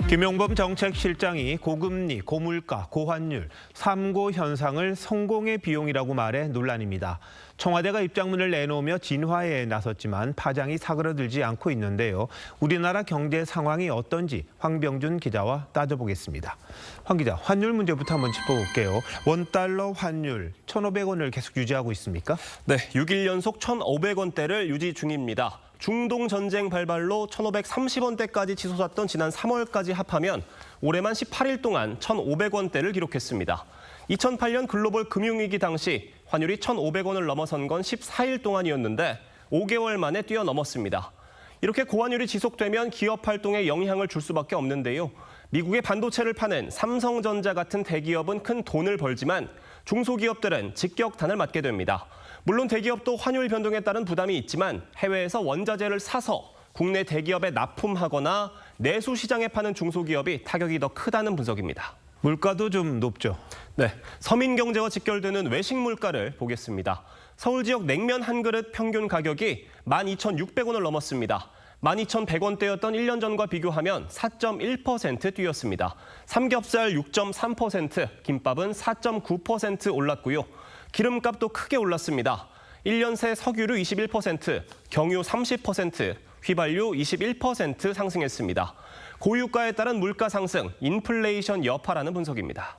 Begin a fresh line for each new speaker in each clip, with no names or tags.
김용범 정책실장이 고금리, 고물가, 고환율, 3고 현상을 성공의 비용이라고 말해 논란입니다. 청와대가 입장문을 내놓으며 진화에 나섰지만 파장이 사그러들지 않고 있는데요. 우리나라 경제 상황이 어떤지 황병준 기자와 따져보겠습니다. 황 기자, 환율 문제부터 한번 짚어볼게요. 원달러 환율 1,500원을 계속 유지하고 있습니까?
네, 6일 연속 1,500원대를 유지 중입니다. 중동 전쟁 발발로 1,530원대까지 치솟았던 지난 3월까지 합하면 올해만 18일 동안 1,500원대를 기록했습니다. 2008년 글로벌 금융위기 당시 환율이 1,500원을 넘어선 건 14일 동안이었는데 5개월 만에 뛰어넘었습니다. 이렇게 고환율이 지속되면 기업 활동에 영향을 줄 수밖에 없는데요. 미국의 반도체를 파는 삼성전자 같은 대기업은 큰 돈을 벌지만 중소기업들은 직격탄을 맞게 됩니다. 물론 대기업도 환율 변동에 따른 부담이 있지만 해외에서 원자재를 사서 국내 대기업에 납품하거나 내수 시장에 파는 중소기업이 타격이 더 크다는 분석입니다.
물가도 좀 높죠?
네, 서민경제와 직결되는 외식 물가를 보겠습니다. 서울 지역 냉면 한 그릇 평균 가격이 12,600원을 넘었습니다. 12,100원대였던 1년 전과 비교하면 4.1% 뛰었습니다. 삼겹살 6.3%, 김밥은 4.9% 올랐고요. 기름값도 크게 올랐습니다. 1년 새 석유류 21%, 경유 30%, 휘발유 21% 상승했습니다. 고유가에 따른 물가 상승, 인플레이션 여파라는 분석입니다.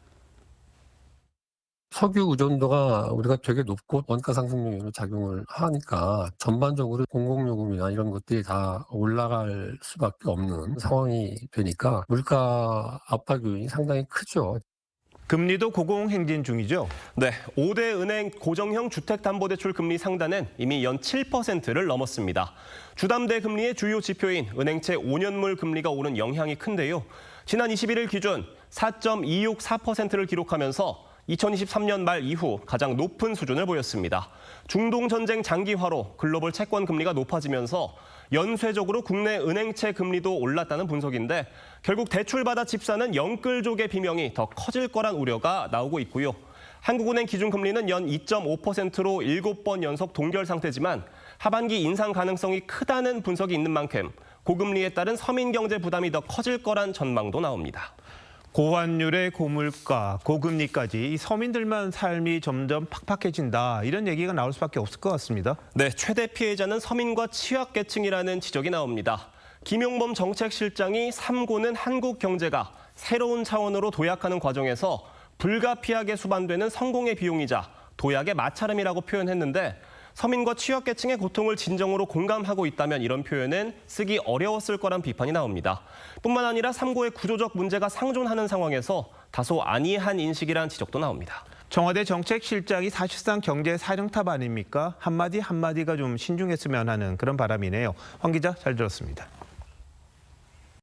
석유 의존도가 우리가 되게 높고 원가 상승률로 작용을 하니까 전반적으로 공공요금이나 이런 것들이 다 올라갈 수밖에 없는 상황이 되니까 물가 압박 요인이 상당히 크죠.
금리도 고공행진 중이죠?
네, 5대 은행 고정형 주택담보대출 금리 상단은 이미 연 7%를 넘었습니다. 주담대 금리의 주요 지표인 은행채 5년물 금리가 오른 영향이 큰데요. 지난 21일 기준 4.264%를 기록하면서 2023년 말 이후 가장 높은 수준을 보였습니다. 중동 전쟁 장기화로 글로벌 채권 금리가 높아지면서 연쇄적으로 국내 은행채 금리도 올랐다는 분석인데 결국 대출받아 집 사는 영끌족의 비명이 더 커질 거란 우려가 나오고 있고요. 한국은행 기준금리는 연 2.5%로 7번 연속 동결 상태지만 하반기 인상 가능성이 크다는 분석이 있는 만큼 고금리에 따른 서민 경제 부담이 더 커질 거란 전망도 나옵니다.
고환율에 고물가, 고금리까지 이 서민들만 삶이 점점 팍팍해진다. 이런 얘기가 나올 수밖에 없을 것 같습니다.
네, 최대 피해자는 서민과 취약계층이라는 지적이 나옵니다. 김용범 정책실장이 3고는 한국 경제가 새로운 차원으로 도약하는 과정에서 불가피하게 수반되는 성공의 비용이자 도약의 마찰음이라고 표현했는데 서민과 취약계층의 고통을 진정으로 공감하고 있다면 이런 표현은 쓰기 어려웠을 거란 비판이 나옵니다. 뿐만 아니라 3고의 구조적 문제가 상존하는 상황에서 다소 안이한 인식이란 지적도 나옵니다.
청와대 정책실장이 사실상 경제 사령탑 아닙니까? 한마디 한마디가 좀 신중했으면 하는 그런 바람이네요. 황 기자, 잘 들었습니다.